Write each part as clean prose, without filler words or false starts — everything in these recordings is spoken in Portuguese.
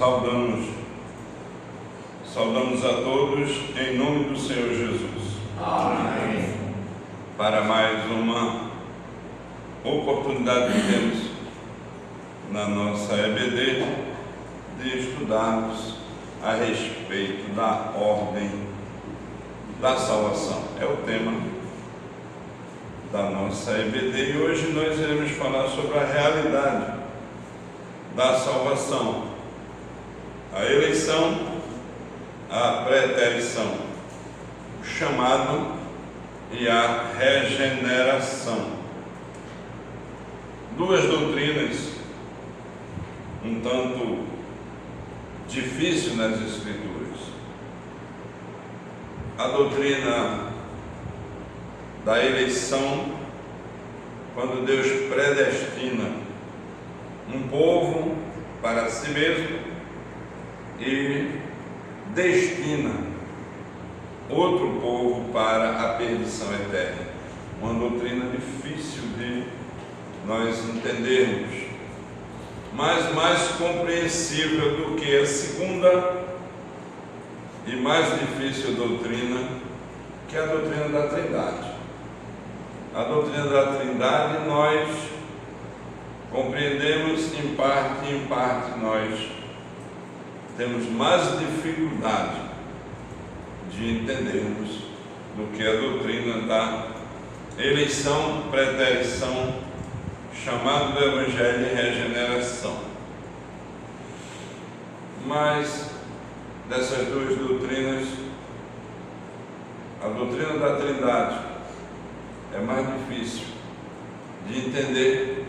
Saudamos a todos em nome do Senhor Jesus. Amém. Para mais uma oportunidade que temos na nossa EBD de estudarmos a respeito da ordem da salvação. É o tema da nossa EBD e hoje nós iremos falar sobre a realidade da salvação, a eleição, a preterição, o chamado e a regeneração. Duas doutrinas um tanto difíceis nas Escrituras. A doutrina da eleição, quando Deus predestina um povo para si mesmo e destina outro povo para a perdição eterna. Uma doutrina difícil de nós entendermos, mas mais compreensível do que a segunda e mais difícil doutrina, que é a doutrina da Trindade. A doutrina da Trindade nós compreendemos em parte nós temos mais dificuldade de entendermos do que a doutrina da eleição, preterição, chamado do Evangelho e regeneração. Mas dessas duas doutrinas, a doutrina da Trindade é mais difícil de entender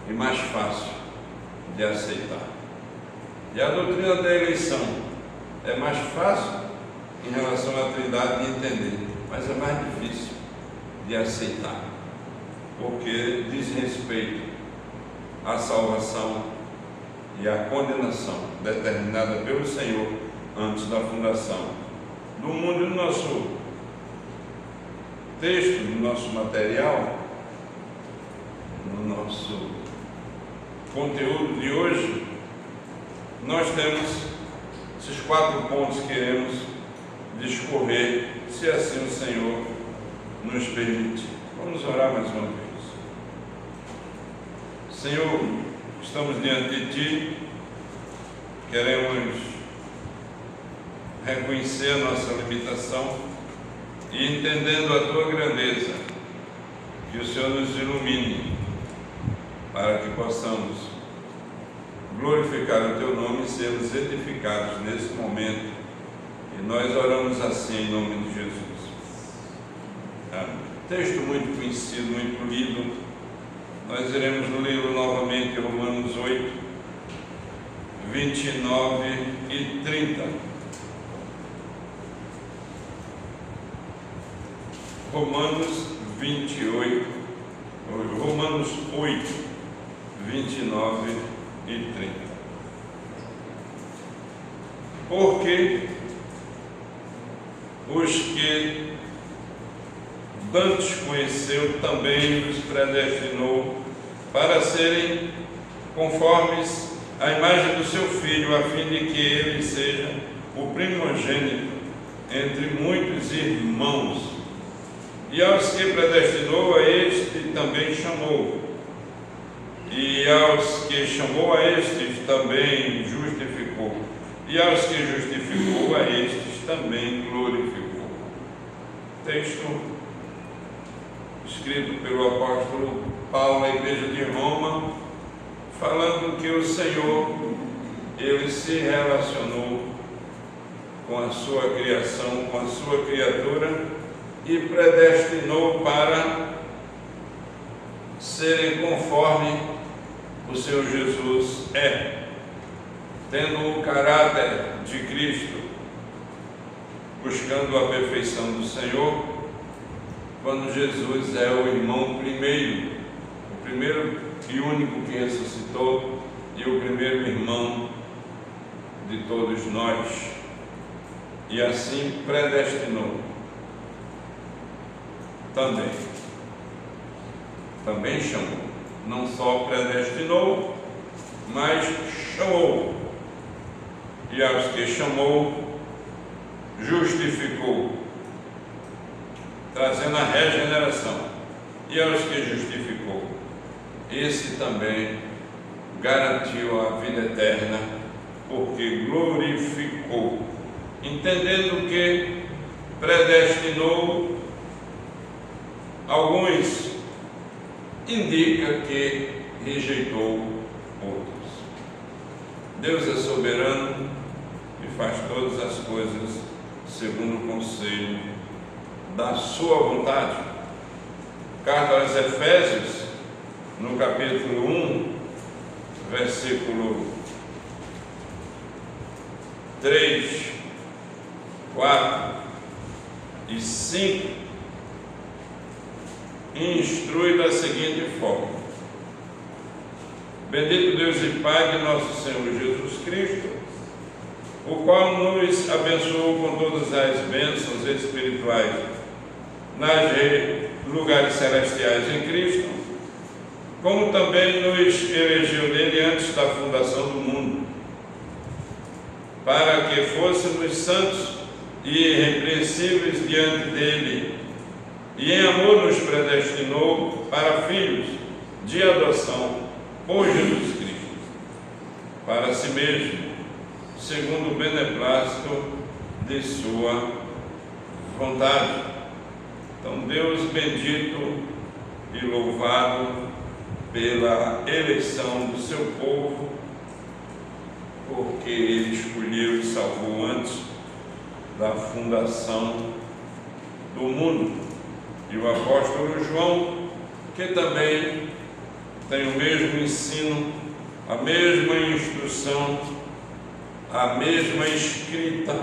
e mais fácil de aceitar. E a doutrina da eleição é mais fácil em relação à Trindade de entender, mas é mais difícil de aceitar, porque diz respeito à salvação e à condenação determinada pelo Senhor antes da fundação do mundo. No nosso texto, no nosso material, no nosso conteúdo de hoje, nós temos esses 4 pontos que queremos discorrer, se assim o Senhor nos permitir. Vamos orar mais uma vez. Senhor, estamos diante de Ti, queremos reconhecer a nossa limitação e, entendendo a Tua grandeza, que o Senhor nos ilumine para que possamos glorificar o Teu nome e sermos edificados nesse momento. E nós oramos assim em nome de Jesus. Amém. Texto muito conhecido, muito lido. Nós iremos lê-lo novamente, Romanos 8, 29 e 30. Romanos 8, 29 e 30. Porque os que dantes conheceu também os predestinou para serem conformes à imagem do seu Filho, a fim de que ele seja o primogênito entre muitos irmãos. E aos que predestinou, a este também chamou. E aos que chamou, a estes também justificou. E aos que justificou, a estes também glorificou. Texto escrito pelo apóstolo Paulo à igreja de Roma, falando que o Senhor, Ele se relacionou com a sua criação, com a sua criatura, e predestinou para serem conforme o Senhor Jesus é, tendo o caráter de Cristo, buscando a perfeição do Senhor, quando Jesus é o irmão primeiro, o primeiro e único que ressuscitou e o primeiro irmão de todos nós, e assim predestinou também chamou, não só predestinou, mas chamou. e aos que chamou, justificou, trazendo a regeneração, e aos que justificou, esse também garantiu a vida eterna, porque glorificou, entendendo que predestinou alguns, indica que rejeitou outros. Deus é soberano e faz todas as coisas segundo o conselho da sua vontade. Carta aos Efésios, no capítulo 1, versículo 3, 4 e 5, instrui da seguinte forma: bendito Deus e Pai de nosso Senhor Jesus Cristo, o qual nos abençoou com todas as bênçãos espirituais nos lugares celestiais em Cristo, como também nos elegeu nele antes da fundação do mundo, para que fôssemos santos e irrepreensíveis diante dele, e em amor nos predestinou para filhos de adoção por Jesus Cristo, para si mesmo, segundo o beneplácito de sua vontade. Então, Deus bendito e louvado pela eleição do seu povo, porque Ele escolheu e salvou antes da fundação do mundo. E o apóstolo João, que também tem o mesmo ensino, a mesma instrução, a mesma escrita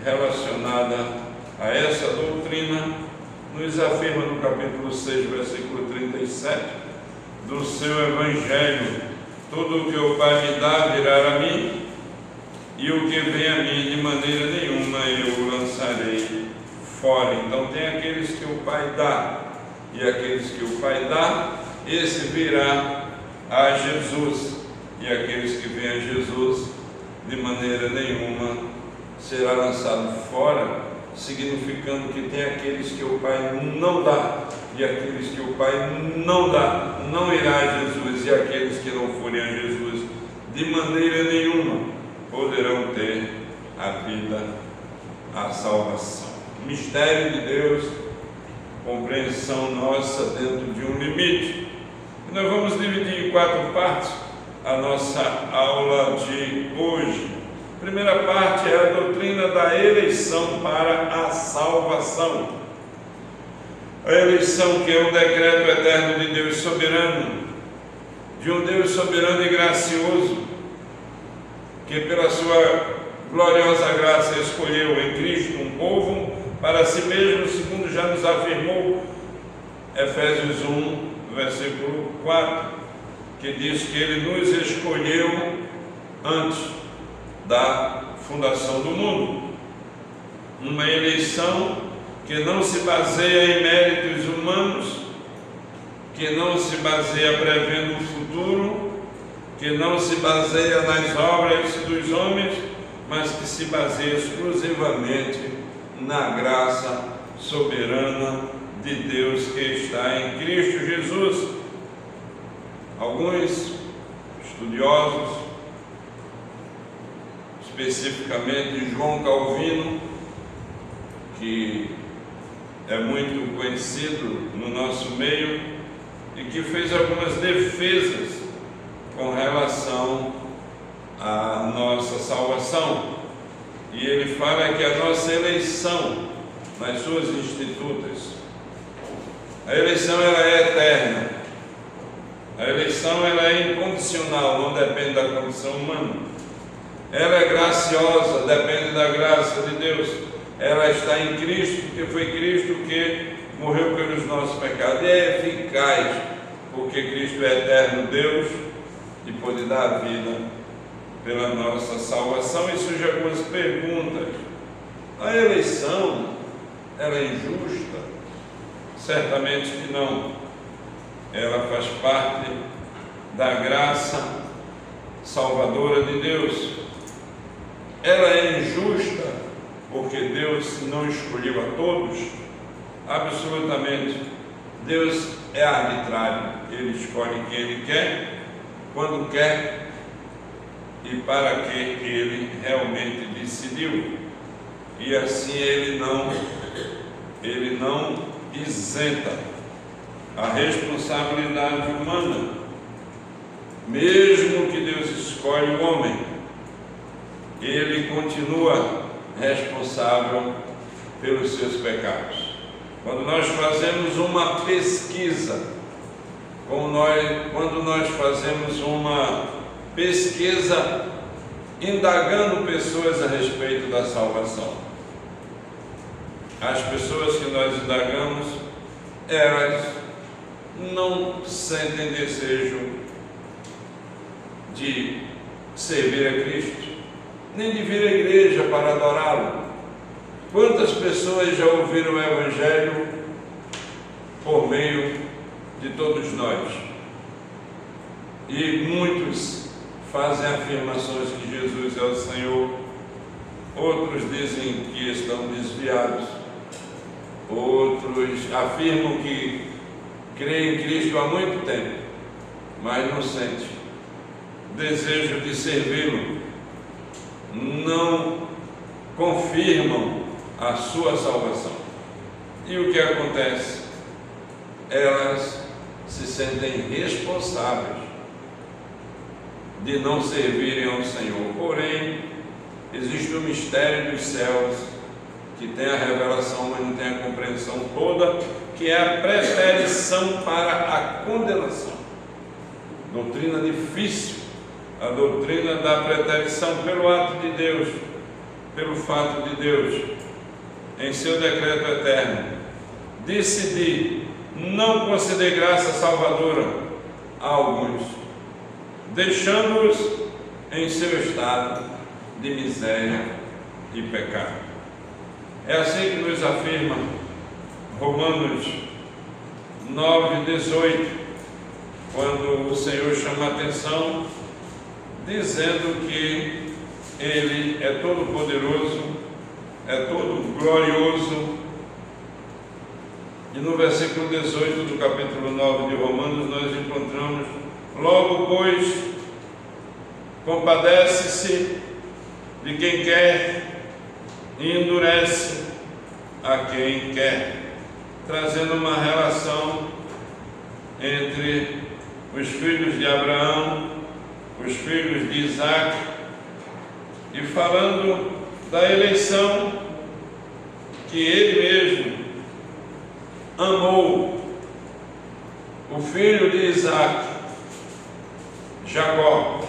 relacionada a essa doutrina, nos afirma no capítulo 6, versículo 37, do seu Evangelho: tudo o que o Pai me dá virá a mim, e o que vem a mim de maneira nenhuma eu o lançarei fora. Então tem aqueles que o Pai dá, e aqueles que o Pai dá, esse virá a Jesus, e aqueles que vêm a Jesus de maneira nenhuma será lançado fora, significando que tem aqueles que o Pai não dá, e aqueles que o Pai não dá, não irá a Jesus, e aqueles que não forem a Jesus de maneira nenhuma poderão ter a vida, a salvação. Mistério de Deus, compreensão nossa dentro de um limite. E nós vamos dividir em 4 partes a nossa aula de hoje. A primeira parte é a doutrina da eleição para a salvação. A eleição, que é um decreto eterno de Deus soberano, de um Deus soberano e gracioso, que pela sua gloriosa graça escolheu em Cristo um povo para si mesmo, segundo já nos afirmou Efésios 1, versículo 4, que diz que Ele nos escolheu antes da fundação do mundo. Uma eleição que não se baseia em méritos humanos, que não se baseia prevendo o futuro, que não se baseia nas obras dos homens, mas que se baseia exclusivamente na graça soberana de Deus que está em Cristo Jesus. Alguns estudiosos, especificamente João Calvino, que é muito conhecido no nosso meio e que fez algumas defesas com relação à nossa salvação, e ele fala que a nossa eleição nas suas institutas, a eleição ela é eterna, a eleição ela é incondicional, não depende da condição humana, ela é graciosa, depende da graça de Deus, ela está em Cristo, porque foi Cristo que morreu pelos nossos pecados, e é eficaz, porque Cristo é eterno Deus e pode dar a vida pela nossa salvação. E surgem algumas perguntas: a eleição, ela é injusta? Certamente que não. Ela faz parte da graça salvadora de Deus. ela é injusta porque Deus não escolheu a todos? Absolutamente. Deus é arbitrário, Ele escolhe quem Ele quer, quando quer e para que Ele realmente decidiu. E assim Ele não isenta a responsabilidade humana. Mesmo que Deus escolhe o homem, Ele continua responsável pelos seus pecados. Quando nós fazemos uma pesquisa, quando nós fazemos uma pesquisa indagando pessoas a respeito da salvação, as pessoas que nós indagamos, elas não sentem desejo de servir a Cristo, nem de vir à igreja para adorá-lo. Quantas pessoas já ouviram o Evangelho por meio de todos nós? E muitos fazem afirmações que Jesus é o Senhor, outros dizem que estão desviados, outros afirmam que creem em Cristo há muito tempo, mas não sentem desejo de servi-lo, não confirmam a sua salvação. E o que acontece? Elas se sentem responsáveis de não servirem ao Senhor. Porém, existe o mistério dos céus, que tem a revelação, mas não tem a compreensão toda, que é a preterição para a condenação. Doutrina difícil, a doutrina da preterição pelo ato de Deus, pelo fato de Deus, em seu decreto eterno, decidir não conceder graça salvadora a alguns, deixando-os em seu estado de miséria e pecado. É assim que nos afirma Romanos 9:18, quando o Senhor chama a atenção, dizendo que Ele é todo poderoso, é todo glorioso. E no versículo 18 do capítulo 9 de Romanos nós encontramos: logo, pois, compadece-se de quem quer e endurece a quem quer, trazendo uma relação entre os filhos de Abraão, os filhos de Isaac, e falando da eleição que ele mesmo amou o filho de Isaac, Jacó,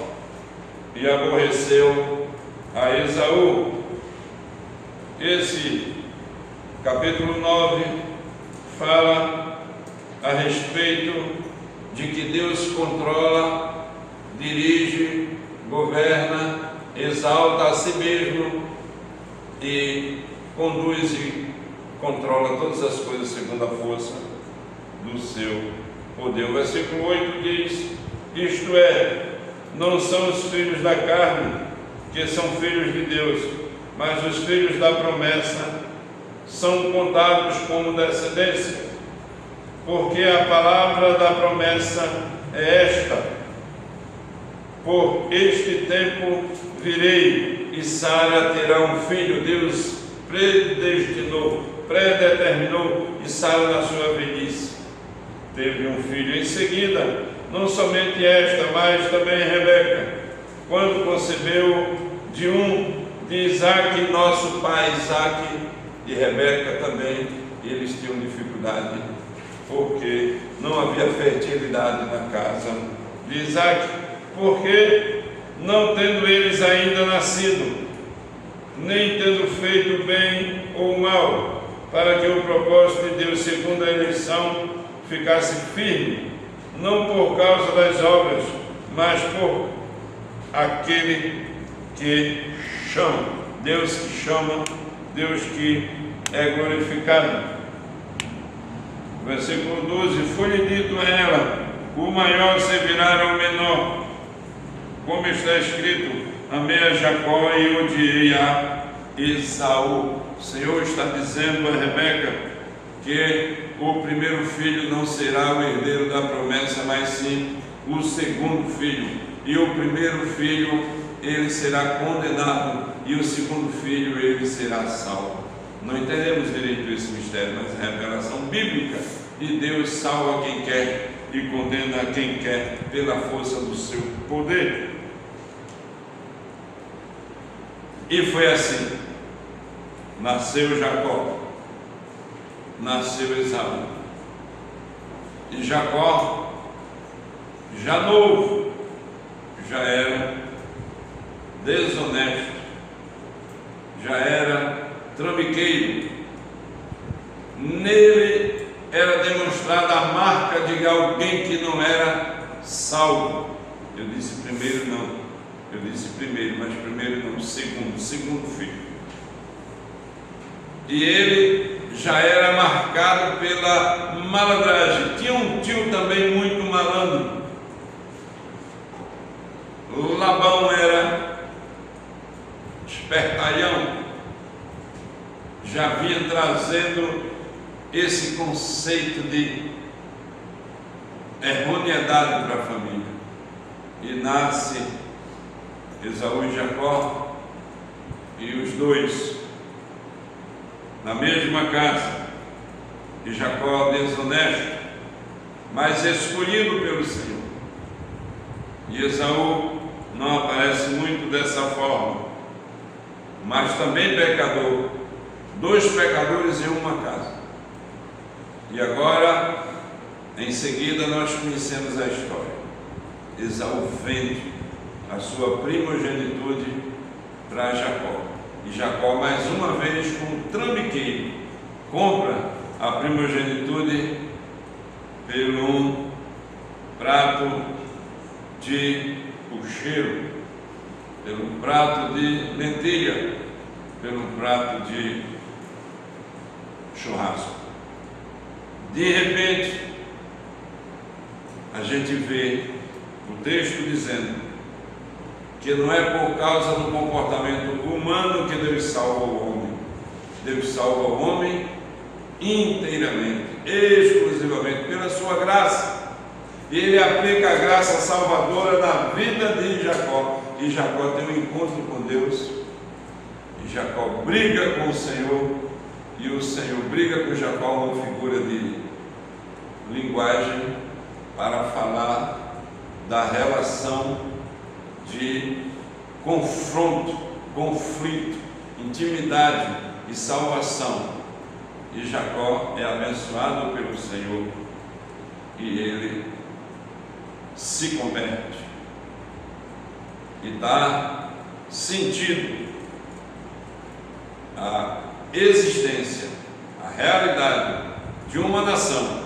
e aborreceu a Esaú. Esse capítulo 9 fala a respeito de que Deus controla, dirige, governa, exalta a si mesmo e conduz e controla todas as coisas segundo a força do seu poder. O versículo 8 diz: isto é, não são os filhos da carne que são filhos de Deus, mas os filhos da promessa são contados como descendência, porque a palavra da promessa é esta: por este tempo virei e Sara terá um filho. Deus predeterminou, e Sara na sua velhice teve um filho. Em seguida, não somente esta, mas também Rebeca, quando concebeu de Isaac, nosso pai Isaac, e Rebeca também, eles tinham dificuldade, porque não havia fertilidade na casa de Isaac, porque não tendo eles ainda nascido, nem tendo feito bem ou mal, para que o propósito de Deus segundo a eleição ficasse firme, não por causa das obras, mas por aquele que chama. Deus que chama, Deus que é glorificado. Versículo 12: foi-lhe dito a ela: o maior servirá ao menor, como está escrito: amei a Jacó e odiei a Esaú. O Senhor está dizendo a Rebeca que o primeiro filho não será o herdeiro da promessa, mas sim o segundo filho. E o primeiro filho, ele será condenado, e o segundo filho, ele será salvo. Não entendemos direito esse mistério, mas é revelação bíblica. E Deus salva quem quer e condena quem quer pela força do seu poder. E foi assim. Nasceu Jacó, nasceu Esaú. E Jacó, já novo, já era desonesto, já era trambiqueiro. Nele era demonstrada a marca de alguém que não era salvo. Eu disse primeiro não, eu disse primeiro, mas primeiro não, segundo filho. E ele já era marcado pela malandragem. Tinha um tio também muito malandro. Labão era espertalhão, já vinha trazendo esse conceito de erroneidade para a família. E nasce Esaú e Jacó, e os dois na mesma casa, e Jacó desonesto, mas escolhido pelo Senhor. E Esaú não aparece muito dessa forma, mas também pecador, dois pecadores em uma casa. E agora, em seguida, nós conhecemos a história. Esaú vende a sua primogenitude para Jacó. E Jacó, mais uma vez, como trambiqueiro, compra a primogenitude pelo um prato de pucheiro, pelo prato de lentilha, pelo prato de churrasco. De repente, a gente vê o texto dizendo que não é por causa do comportamento humano que Deus salva o homem. Deus salva o homem inteiramente, exclusivamente pela sua graça. E Ele aplica a graça salvadora na vida de Jacó. E Jacó tem um encontro com Deus. E Jacó briga com o Senhor. E o Senhor briga com Jacó, uma figura de linguagem para falar da relação de confronto, conflito, intimidade e salvação. E Jacó é abençoado pelo Senhor e ele se converte e dá sentido à existência, à realidade de uma nação,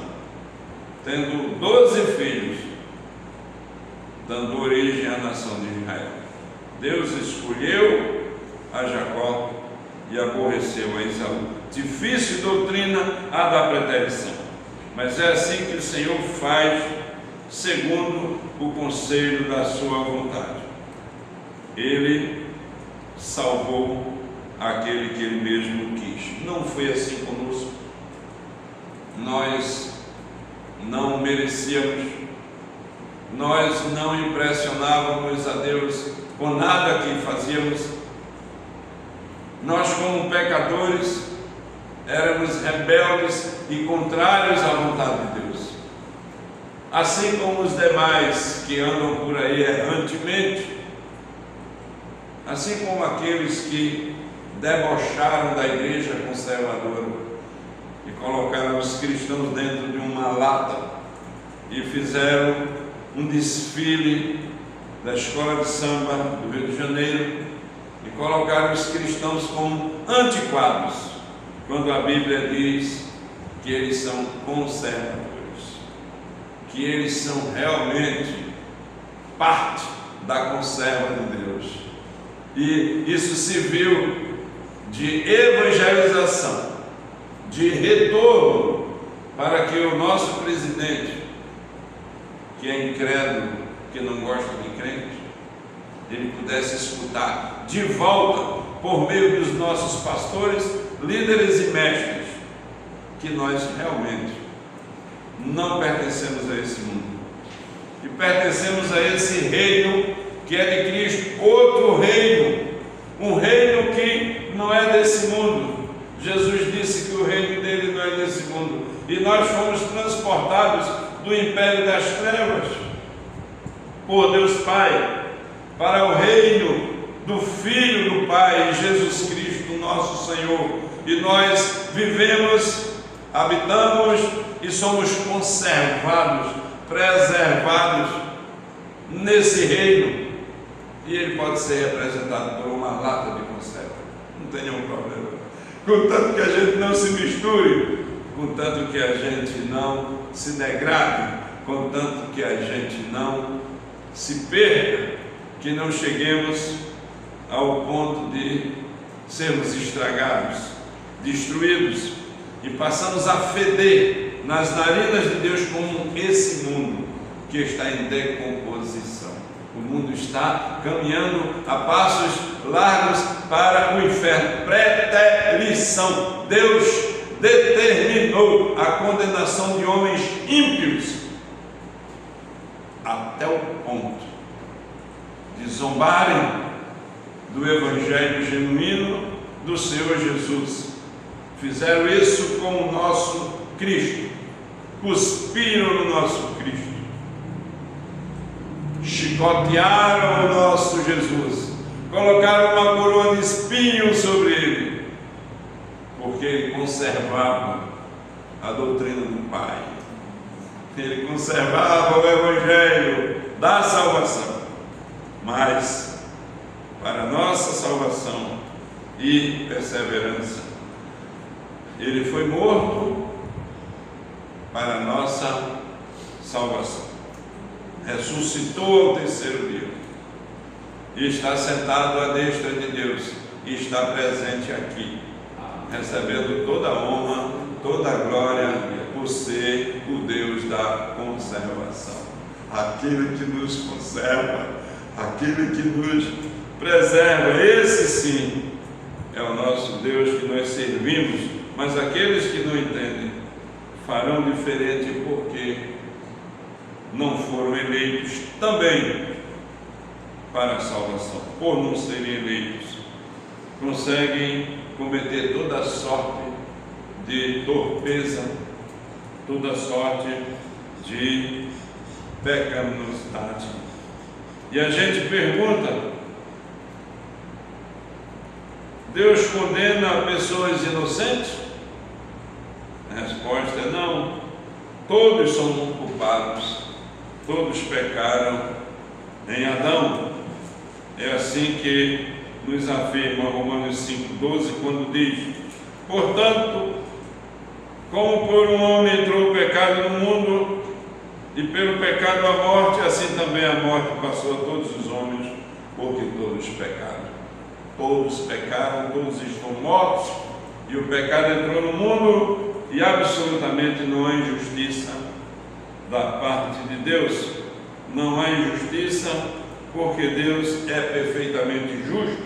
tendo 12 filhos, dando origem à nação de Israel. Deus escolheu a Jacó e aborreceu a Esaú. Difícil doutrina a da preterição, mas é assim que o Senhor faz, segundo o conselho da sua vontade. Ele salvou aquele que ele mesmo quis. Não foi assim conosco. Nós não merecíamos, nós não impressionávamos a Deus com nada que fazíamos. Nós, como pecadores, éramos rebeldes e contrários à vontade de Deus, assim como os demais que andam por aí errantemente, assim como aqueles que debocharam da igreja conservadora e colocaram os cristãos dentro de uma lata e fizeram um desfile da escola de samba do Rio de Janeiro e colocaram os cristãos como antiquados, quando a Bíblia diz que eles são conservadores, que eles são realmente parte da conserva de Deus. E isso serviu de evangelização, de retorno, para que o nosso presidente, que é incrédulo, que não gosta de crente, ele pudesse escutar de volta, por meio dos nossos pastores, líderes e mestres, que nós realmente não pertencemos a esse mundo, e pertencemos a esse reino que é de Cristo, outro reino, um reino que não é desse mundo. Jesus disse que o reino dele não é desse mundo, e nós fomos transportados do império das trevas por Deus Pai para o reino do Filho do Pai, Jesus Cristo, nosso Senhor, e nós vivemos, habitamos e somos conservados, preservados nesse reino, e ele pode ser representado por uma lata de conserva, não tem nenhum problema, contanto que a gente não se misture, contanto que a gente não se degrade, contanto que a gente não se perca, que não cheguemos ao ponto de sermos estragados, destruídos, e passamos a feder nas narinas de Deus como esse mundo que está em decomposição. O mundo está caminhando a passos largos para o inferno. Preterição. Deus determinou a condenação de homens ímpios até o ponto de zombarem do Evangelho genuíno do Senhor Jesus. Fizeram isso com o nosso Cristo, cuspiram no nosso Cristo, chicotearam o nosso Jesus, colocaram uma coroa de espinho sobre ele, porque ele conservava a doutrina do Pai, ele conservava o Evangelho da salvação, mas para nossa salvação e perseverança, ele foi morto para nossa salvação, ressuscitou ao terceiro dia, e está sentado à destra de Deus, e está presente aqui, recebendo toda a honra, toda a glória, por ser o Deus da conservação, aquele que nos conserva, aquele que nos preserva. Esse sim é o nosso Deus que nós servimos. Mas aqueles que não entendem farão diferente, porque não foram eleitos também para a salvação. Por não serem eleitos, conseguem cometer toda sorte de torpeza, toda sorte de pecaminosidade. E a gente pergunta: Deus condena pessoas inocentes? A resposta é não. Todos são culpados, todos pecaram em Adão. É assim que nos afirma Romanos 5,12, quando diz: portanto, como por um homem entrou o pecado no mundo, e pelo pecado a morte, assim também a morte passou a todos os homens, porque todos pecaram. Todos pecaram, todos estão mortos, e o pecado entrou no mundo, e absolutamente não há injustiça da parte de Deus. Não há injustiça, porque Deus é perfeitamente justo.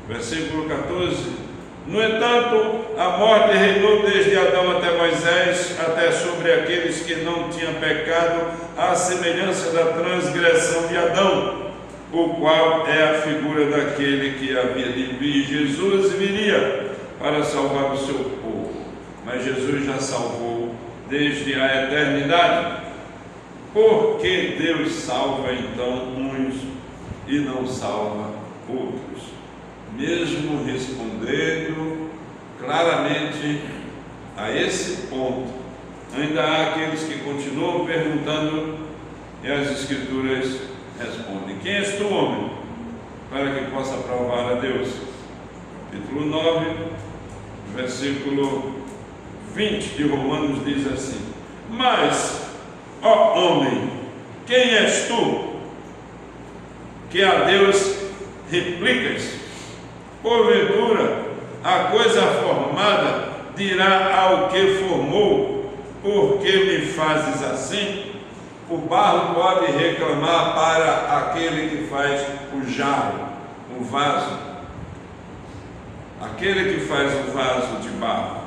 Versículo 14: no entanto, a morte reinou desde Adão até Moisés, até sobre aqueles que não tinham pecado, à semelhança da transgressão de Adão, o qual é a figura daquele que havia de vir. Jesus viria para salvar o seu povo, mas Jesus já salvou desde a eternidade. Por que Deus salva então uns e não salva outros? Mesmo respondendo claramente a esse ponto, ainda há aqueles que continuam perguntando, e as Escrituras respondem: quem és tu, homem, para que possa provar a Deus? Capítulo 9, versículo 20 de Romanos diz assim: mas, ó homem, quem és tu, que a Deus replicas? Porventura, a coisa formada dirá ao que formou: por que me fazes assim? o barro pode reclamar para aquele que faz o jarro, o vaso, aquele que faz o vaso de barro.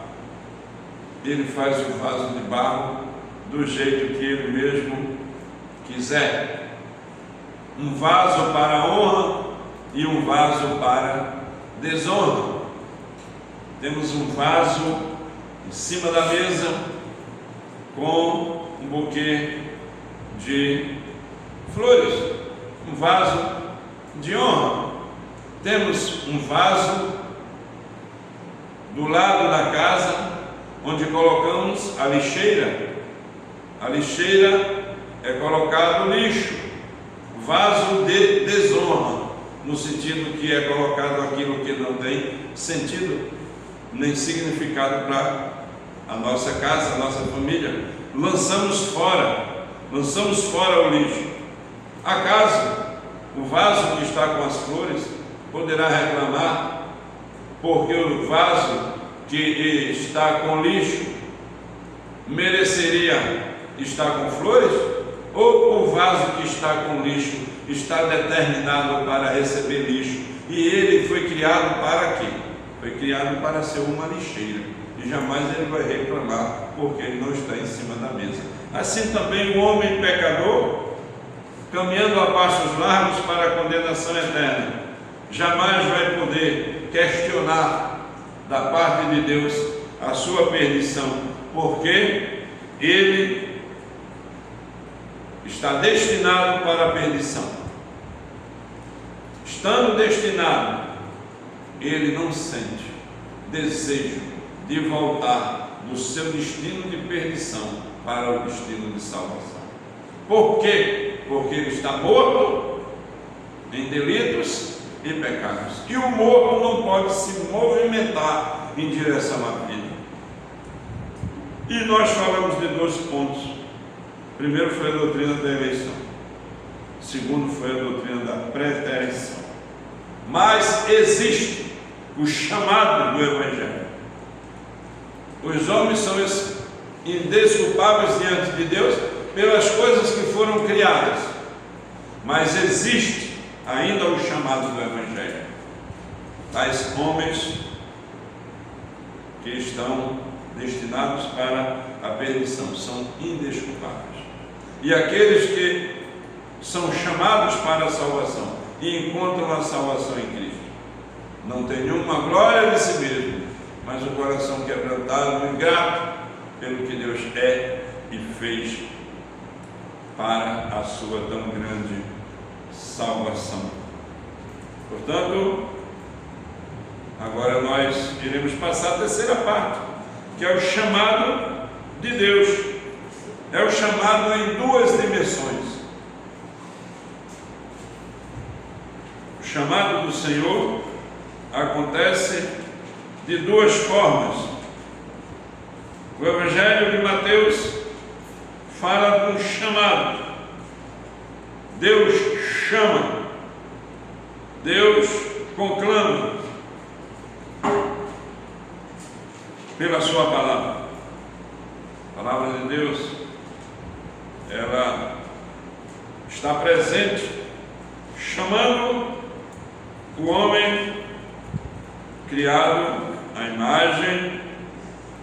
Ele faz o vaso de barro do jeito que ele mesmo quiser. Um vaso para honra e um vaso para desonra. Temos um vaso em cima da mesa com um buquê de flores, um vaso de honra. Temos um vaso do lado da casa onde colocamos a lixeira. A lixeira é colocado lixo, vaso de desonra, no sentido que é colocado aquilo que não tem sentido nem significado para a nossa casa, a nossa família. Lançamos fora o lixo. Acaso o vaso que está com as flores poderá reclamar porque o vaso que está com lixo mereceria estar com flores? Ou o vaso que está com lixo está determinado para receber lixo e ele foi criado para quê? Foi criado para ser uma lixeira, e jamais ele vai reclamar porque ele não está em cima da mesa. Assim também o homem pecador, caminhando a passos largos para a condenação eterna, jamais vai poder questionar da parte de Deus a sua perdição, porque ele está destinado para a perdição. Estando destinado, ele não sente desejo de voltar do seu destino de perdição para o destino de salvação. Por quê? Porque ele está morto em delitos e pecados. E o morto não pode se movimentar em direção à vida. E nós falamos de 2 pontos. Primeiro foi a doutrina da eleição. Segundo foi a doutrina da preterição. Mas existe o chamado do Evangelho. Os homens são indesculpáveis diante de Deus pelas coisas que foram criadas, mas existe ainda o chamado do Evangelho. Tais homens que estão destinados para a perdição são indesculpáveis. E aqueles que são chamados para a salvação e encontram a salvação em Cristo não tem nenhuma glória de si mesmo, mas o coração quebrantado e grato pelo que Deus é e fez para a sua tão grande salvação. Portanto, agora nós iremos passar a terceira parte, que é o chamado de Deus. É o chamado em 2 dimensões. O chamado do Senhor acontece de 2 formas. O Evangelho de Mateus fala de um chamado. Deus chama, Deus conclama pela sua palavra. A palavra de Deus, ela está presente, chamando o homem criado à imagem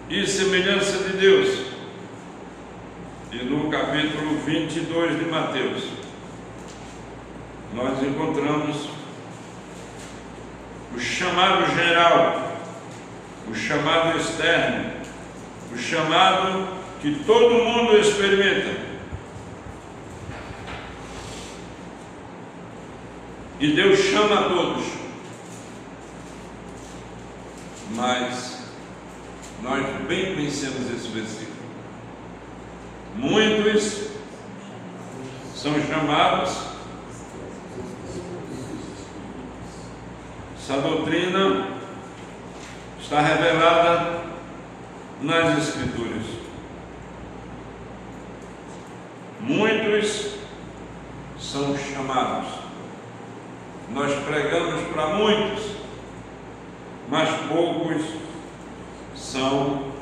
e semelhança de Deus. E no capítulo 22 de Mateus, nós encontramos o chamado geral, o chamado externo, o chamado que todo mundo experimenta. E Deus chama a todos, mas nós bem conhecemos esse versículo. Muitos são chamados. Essa doutrina está revelada nas Escrituras. Muitos são chamados. Nós pregamos para muitos, mas poucos são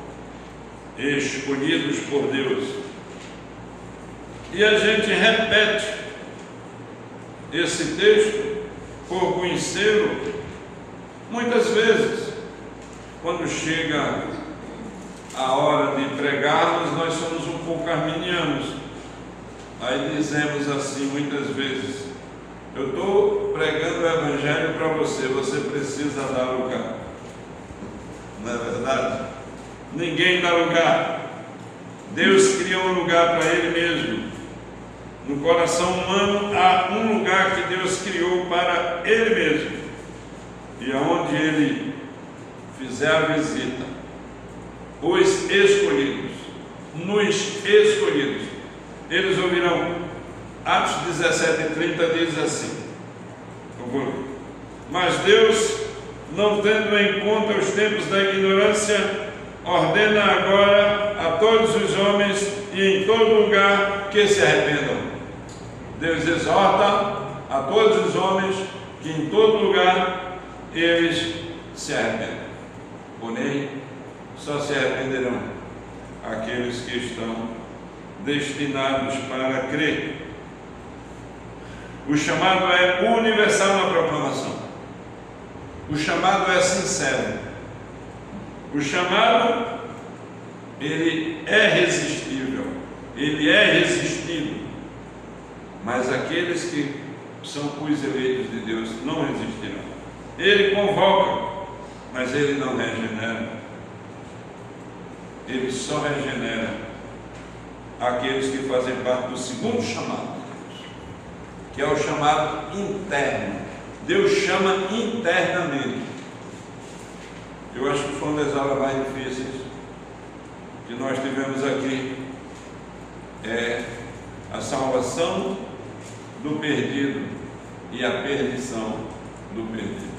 escolhidos por Deus. E a gente repete esse texto por conhecê-lo muitas vezes. Quando chega a hora de pregarmos, nós somos um pouco arminianos. Aí dizemos assim muitas vezes: eu estou pregando o Evangelho para você, você precisa dar lugar. Não é verdade? Ninguém dá lugar. Deus cria um lugar para Ele mesmo. No coração humano há um lugar que Deus criou para Ele mesmo. E aonde Ele fizer a visita, os escolhidos, nos escolhidos, eles ouvirão. Atos 17:30 diz assim: mas Deus, não tendo em conta os tempos da ignorância, ordena agora a todos os homens e em todo lugar que se arrependam. Deus exorta a todos os homens que em todo lugar eles se arrependam. Porém, só se arrependerão aqueles que estão destinados para crer. O chamado é universal na proclamação. O chamado é sincero. O chamado, ele é resistível. Ele é resistido. Mas aqueles que são os eleitos de Deus não resistirão. Ele convoca, mas ele não regenera. Ele só regenera aqueles que fazem parte do segundo chamado de Deus, que é o chamado interno. Deus chama internamente. Eu acho que foi uma das aulas mais difíceis que nós tivemos aqui. É a salvação do perdido e a perdição do perdido.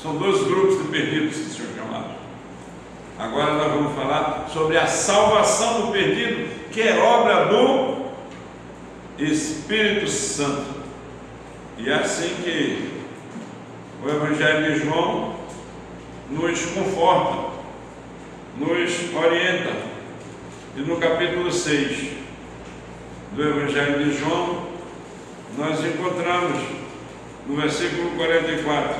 São dois grupos de perdidos que são chamados. Agora nós vamos falar sobre a salvação do perdido, que é obra do Espírito Santo. E é assim que o Evangelho de João nos conforta, nos orienta. E no capítulo 6 do Evangelho de João, nós encontramos no versículo 44,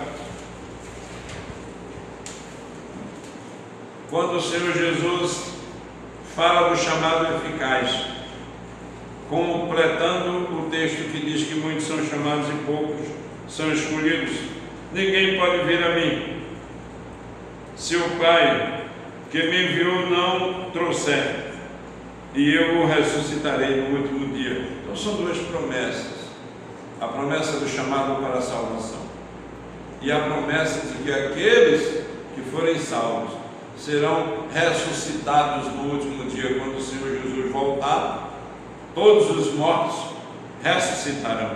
quando o Senhor Jesus fala do chamado eficaz, completando o texto que diz que muitos são chamados e poucos são escolhidos. Ninguém pode vir a mim se o Pai que me enviou não trouxer, e eu o ressuscitarei no último dia. Então são duas promessas: a promessa do chamado para a salvação e a promessa de que aqueles que forem salvos serão ressuscitados no último dia, quando o Senhor Jesus voltar. Todos os mortos ressuscitarão.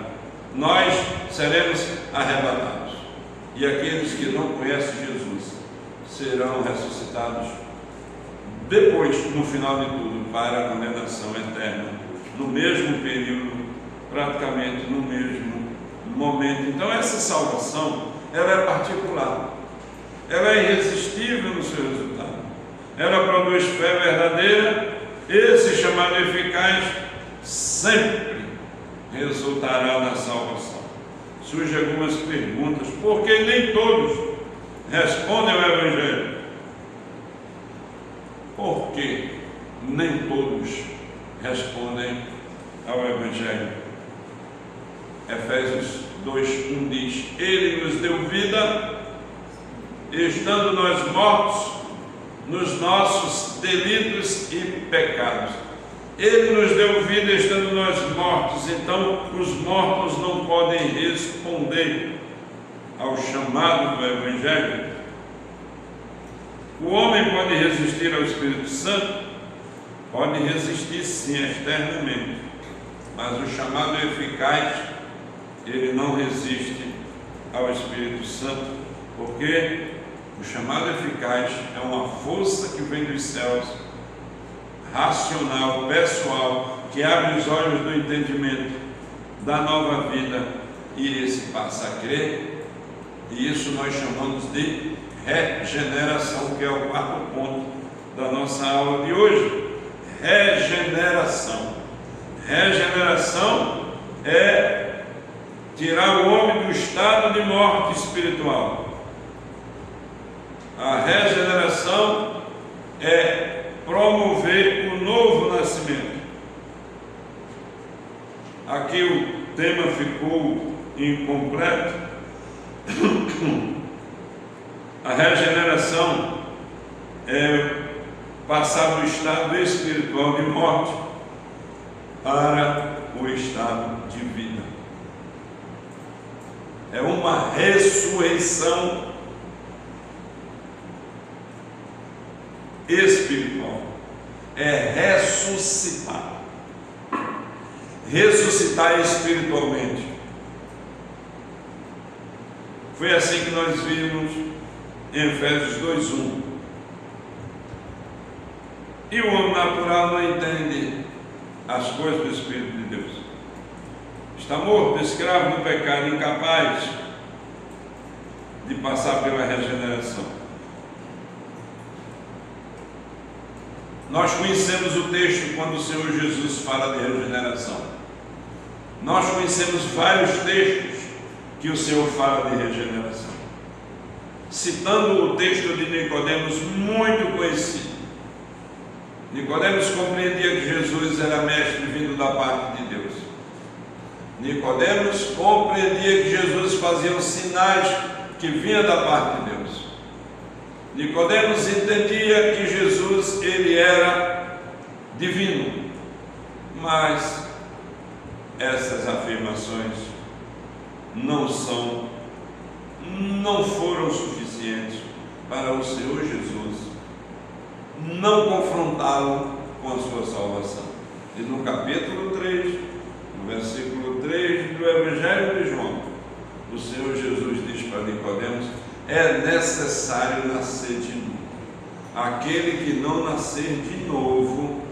Nós seremos arrebatados, e aqueles que não conhecem Jesus serão ressuscitados depois, no final de tudo, para a condenação eterna, no mesmo período, praticamente no mesmo momento. Então essa salvação, ela é particular, ela é irresistível no seu resultado, ela produz fé verdadeira. Esse chamado eficaz sempre resultará na salvação. Surgem algumas perguntas: por que nem todos respondem ao Evangelho? Por que nem todos respondem ao Evangelho? Efésios 2:1 diz: Ele nos deu vida, estando nós mortos nos nossos delitos e pecados. Ele nos deu vida estando nós mortos. Então os mortos não podem responder ao chamado do Evangelho. O homem pode resistir ao Espírito Santo? Pode resistir sim, externamente, mas o chamado eficaz, ele não resiste ao Espírito Santo, porque o chamado eficaz é uma força que vem dos céus, racional, pessoal, que abre os olhos do entendimento, da nova vida, e esse passa a crer. E isso nós chamamos de regeneração, que é o quarto ponto da nossa aula de hoje. Regeneração. Regeneração é tirar o homem do estado de morte espiritual. A regeneração é promover o novo nascimento. Aqui o tema ficou incompleto. A regeneração é passar do estado espiritual de morte para o estado de vida. É uma ressurreição espiritual. É ressuscitar. Ressuscitar espiritualmente. Foi assim que nós vimos em Efésios 2:1. E o homem natural não entende as coisas do Espírito de Deus. Está morto, escravo do pecado, incapaz de passar pela regeneração. Nós conhecemos o texto quando o Senhor Jesus fala de regeneração. Nós conhecemos vários textos que o Senhor fala de regeneração. Citando o texto de Nicodemos, muito conhecido. Nicodemos compreendia que Jesus era mestre vindo da parte de Deus. Nicodemos compreendia que Jesus fazia os sinais que vinha da parte de Deus. Nicodemos entendia que Jesus, ele era divino. Mas essas afirmações não foram suficientes para o Senhor Jesus não confrontá-lo com a sua salvação. E no capítulo 3, no versículo 3 do Evangelho de João, o Senhor Jesus diz para Nicodemos: é necessário nascer de novo. Aquele que não nascer de novo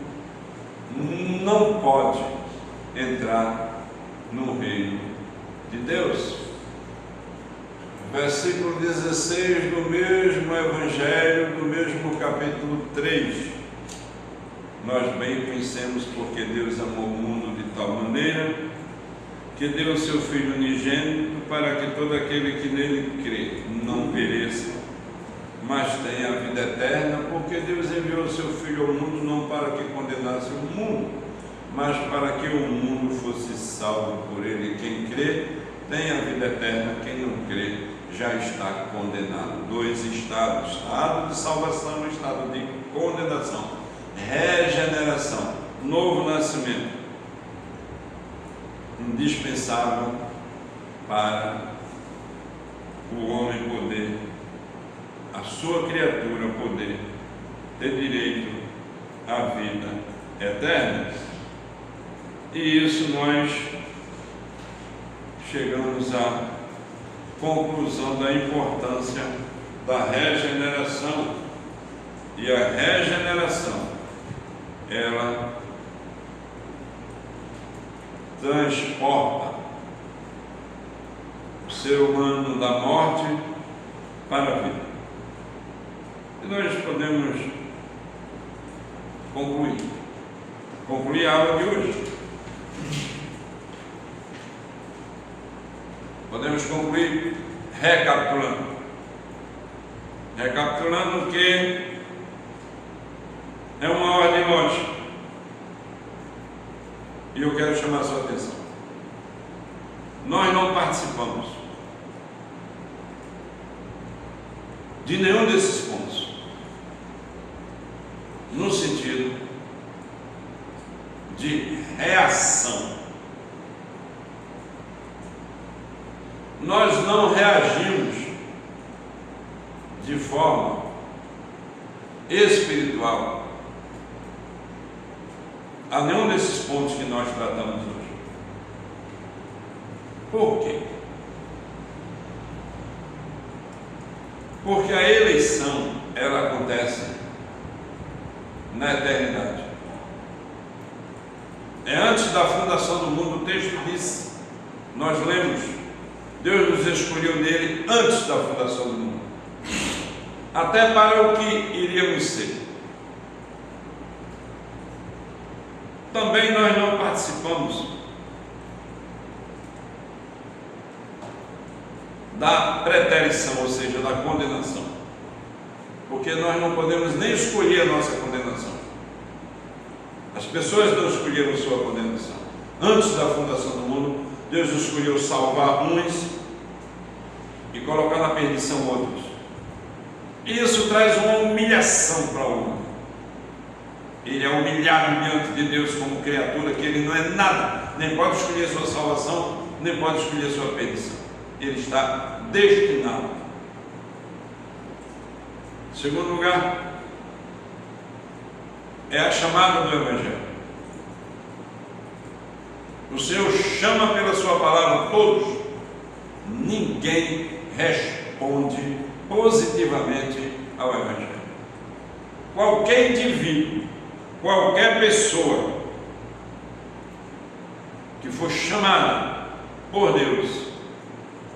não pode entrar no reino de Deus. Versículo 16 do mesmo Evangelho, do mesmo capítulo 3. Nós bem conhecemos porque Deus amou o mundo de tal maneira que deu o seu Filho unigênito para que todo aquele que nele crê não pereça, mas tenha a vida eterna, porque Deus enviou o seu Filho ao mundo não para que condenasse o mundo, mas para que o mundo fosse salvo por ele. Quem crê tem a vida eterna, quem não crê já está condenado. Dois estados: estado de salvação e estado de condenação. Regeneração, novo nascimento, indispensável para o homem poder, a sua criatura poder ter direito à vida eterna. E isso nós chegamos à conclusão da importância da regeneração. E a regeneração, ela transporta o ser humano da morte para a vida. E nós podemos concluir a aula de hoje. Podemos concluir recapitulando que é uma ordem lógica, e eu quero chamar a sua atenção. Nós não participamos de nenhum desses pontos, no sentido de reação. Nós não reagimos de forma espiritual a nenhum desses pontos que nós tratamos hoje. Por quê? Porque a eleição, ela acontece na eternidade. É antes da fundação do mundo. O texto diz, nós lemos, Deus nos escolheu nele antes da fundação do mundo, até para o que iríamos ser. também nós não participamos da preterição, ou seja, da condenação, porque nós não podemos nem escolher a nossa condenação. As pessoas não escolheram sua condenação. Antes da fundação do mundo, Deus escolheu salvar uns e colocar na perdição outros. E isso traz uma humilhação para o homem. Ele é humilhado diante de Deus como criatura, que ele não é nada, nem pode escolher sua salvação, nem pode escolher sua perdição. Ele está destinado. Em segundo lugar, é a chamada do Evangelho. O Senhor chama pela sua palavra todos. Ninguém responde positivamente ao Evangelho. Qualquer indivíduo, qualquer pessoa que for chamada por Deus,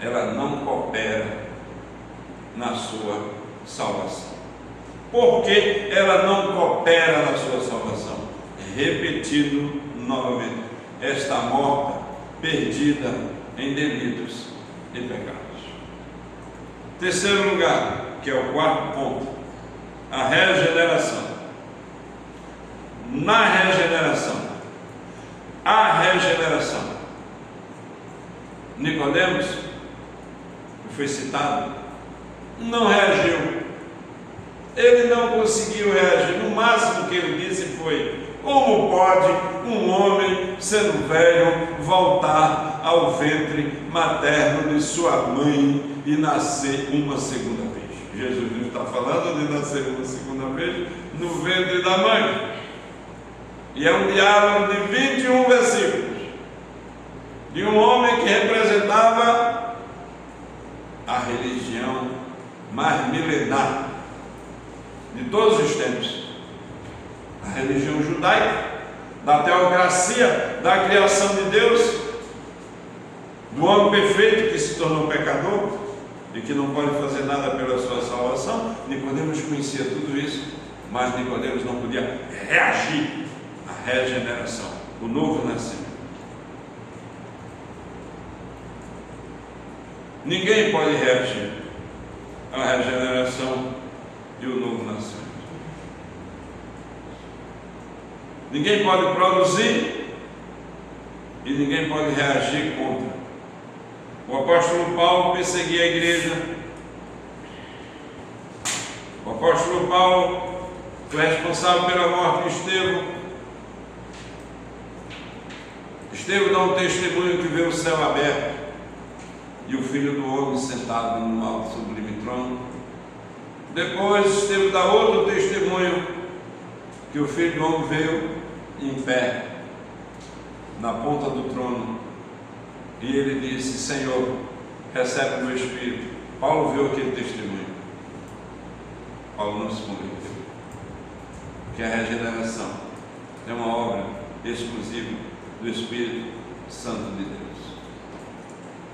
ela não coopera na sua salvação. Por que ela não coopera na sua salvação? Repetindo novamente, está morta, perdida em delitos e pecados. Terceiro lugar, que é o quarto ponto, a regeneração. Na regeneração, a regeneração. Nicodemos, que foi citado, não reagiu. Ele não conseguiu reagir. No máximo que ele disse foi: como pode um homem, sendo velho, voltar ao ventre materno de sua mãe e nascer uma segunda vez? Jesus não está falando de nascer uma segunda vez no ventre da mãe. E é um diálogo de 21 versículos de um homem que representava a religião mais milenar de todos os tempos, a religião judaica, da teocracia, da criação de Deus, do homem perfeito que se tornou pecador e que não pode fazer nada pela sua salvação. Nicodemos conhecia tudo isso, mas Nicodemos não podia reagir à regeneração, o novo nascimento. Ninguém pode reagir à regeneração e o novo nascimento. Ninguém pode produzir e ninguém pode reagir contra. O apóstolo Paulo perseguia a igreja. O apóstolo Paulo foi responsável pela morte de Estevão. Estevão dá um testemunho que vê o céu aberto e o Filho do Homem sentado no alto sublime trono. Depois Estevão dá outro testemunho que o Filho do Homem veio em pé na ponta do trono e ele disse: Senhor, recebe o meu espírito. Paulo viu aquele testemunho. Paulo não se converteu, porque a regeneração é uma obra exclusiva do Espírito Santo de Deus.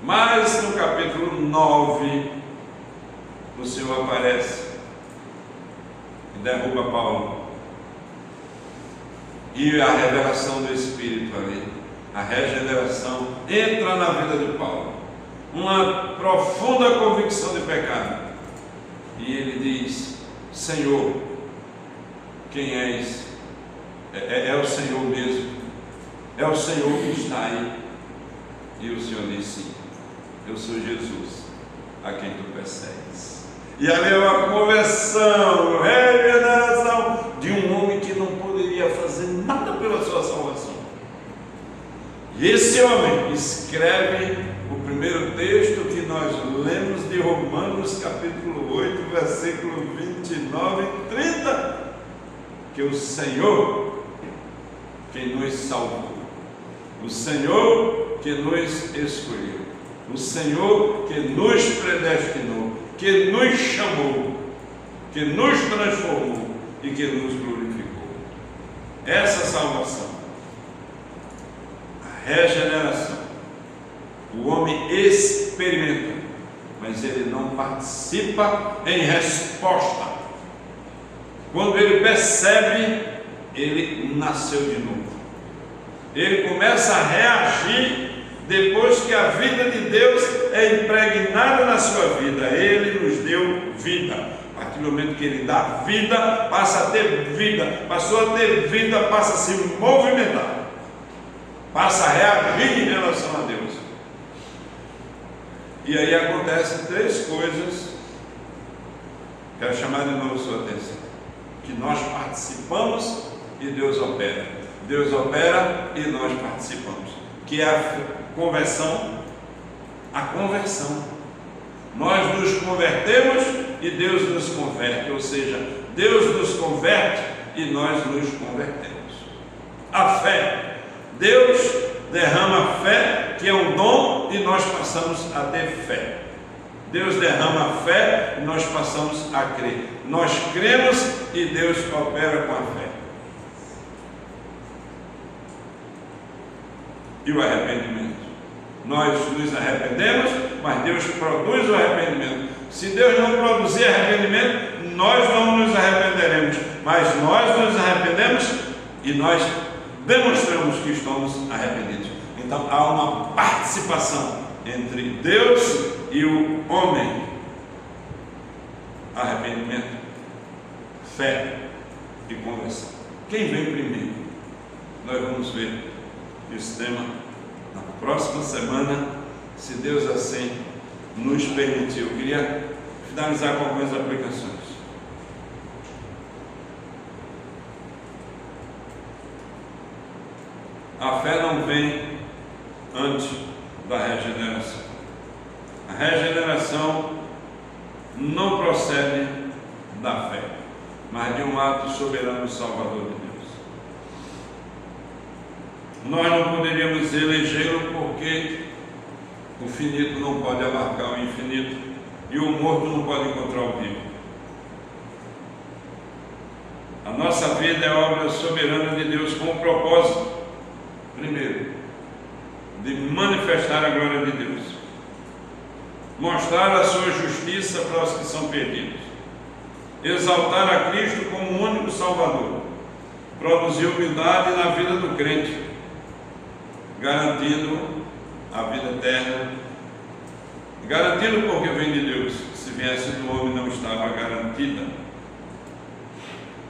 Mas no capítulo 9 o Senhor aparece e derruba Paulo, e a revelação do Espírito ali, a regeneração entra na vida de Paulo, uma profunda convicção de pecado, e ele diz: Senhor, quem és? É o Senhor mesmo, é o Senhor que está aí. E o Senhor diz: sim, eu sou Jesus, a quem tu persegues. E ali é uma conversão, regeneração de um homem que não poderia fazer nada pela sua salvação. E esse homem escreve o primeiro texto que nós lemos de Romanos capítulo 8, versículo 29 e 30, que o Senhor quem nos salvou, o Senhor que nos escolheu, o Senhor que nos predestinou, que nos chamou, que nos transformou e que nos glorificou. Essa salvação, a regeneração, o homem experimenta, mas ele não participa em resposta. Quando ele percebe, ele nasceu de novo. Ele começa a reagir depois que a vida de Deus é impregnada na sua vida. Ele nos deu vida. A partir do momento que Ele dá vida, passa a ter vida. Passou a ter vida, passa a se movimentar. Passa a reagir em relação a Deus. E aí acontecem 3 coisas. Quero chamar de novo sua atenção. Que nós participamos e Deus opera. Deus opera e nós participamos. Que é a conversão. A conversão. Nós nos convertemos e Deus nos converte. Ou seja, Deus nos converte e nós nos convertemos. A fé. Deus derrama fé, que é um dom, e nós passamos a ter fé. Deus derrama fé e nós passamos a crer. Nós cremos e Deus opera com a fé. E o arrependimento? Nós nos arrependemos, mas Deus produz o arrependimento. Se Deus não produzir arrependimento, nós não nos arrependeremos, mas nós nos arrependemos e nós demonstramos que estamos arrependidos. Então há uma participação entre Deus e o homem. Arrependimento, fé e conversão. Quem vem primeiro? Nós vamos ver esse tema na próxima semana, se Deus assim nos permitir. Eu queria finalizar com algumas aplicações. A fé não vem antes da regeneração. A regeneração não procede da fé, mas de um ato soberano salvador de Deus. Nós não poderíamos elegê-lo porque o finito não pode abarcar o infinito e o morto não pode encontrar o vivo. A nossa vida é obra soberana de Deus com o propósito, primeiro, de manifestar a glória de Deus, mostrar a sua justiça para os que são perdidos, exaltar a Cristo como o único Salvador, produzir humildade na vida do crente, garantindo a vida eterna, garantindo porque vem de Deus. Se viesse do homem não estava garantida.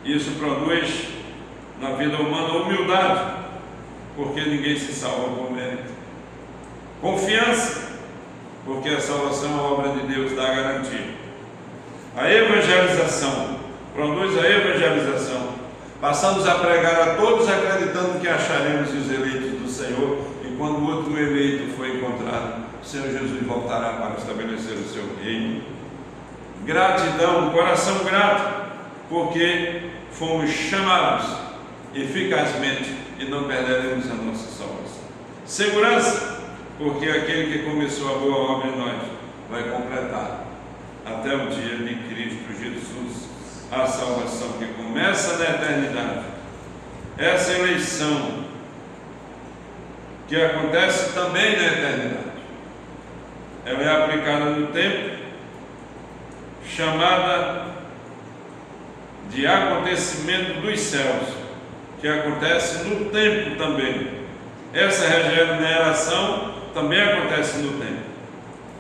Isso produz na vida humana humildade, porque ninguém se salva por mérito. Confiança, porque a salvação é a obra de Deus, dá garantia. A evangelização, produz a evangelização. Passamos a pregar a todos acreditando que acharemos os eleitos do Senhor, e quando o último eleito foi encontrado, o Senhor Jesus voltará para estabelecer o seu reino. Gratidão, coração grato, porque fomos chamados eficazmente e não perderemos a nossa salvação. Segurança, porque aquele que começou a boa obra em nós vai completar até o dia de Cristo Jesus, a salvação que começa na eternidade. Essa eleição que acontece também na eternidade, ela é aplicada no tempo, chamada de acontecimento dos céus, que acontece no tempo também. Essa regeneração também acontece no tempo,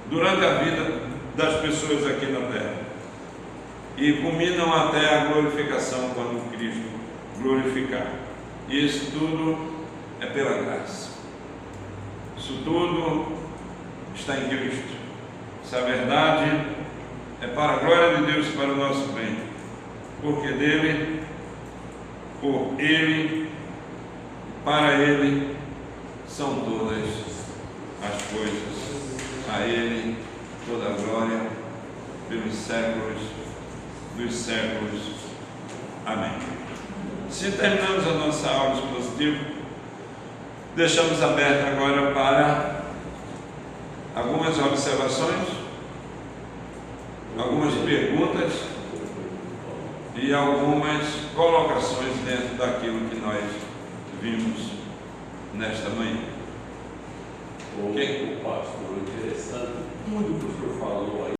durante a vida das pessoas aqui na terra, e culminam até a glorificação, quando Cristo glorificar. E isso tudo é pela graça. Isso tudo está em Cristo. Essa verdade é para a glória de Deus, para o nosso bem, porque dele, por ele, para ele são todas as coisas. A ele toda a glória pelos séculos dos séculos. Amém. Se terminamos a nossa aula expositiva, deixamos aberto agora para algumas observações, algumas perguntas e algumas colocações dentro daquilo que nós vimos nesta manhã. O pastor, interessante, tudo que o senhor falou aí.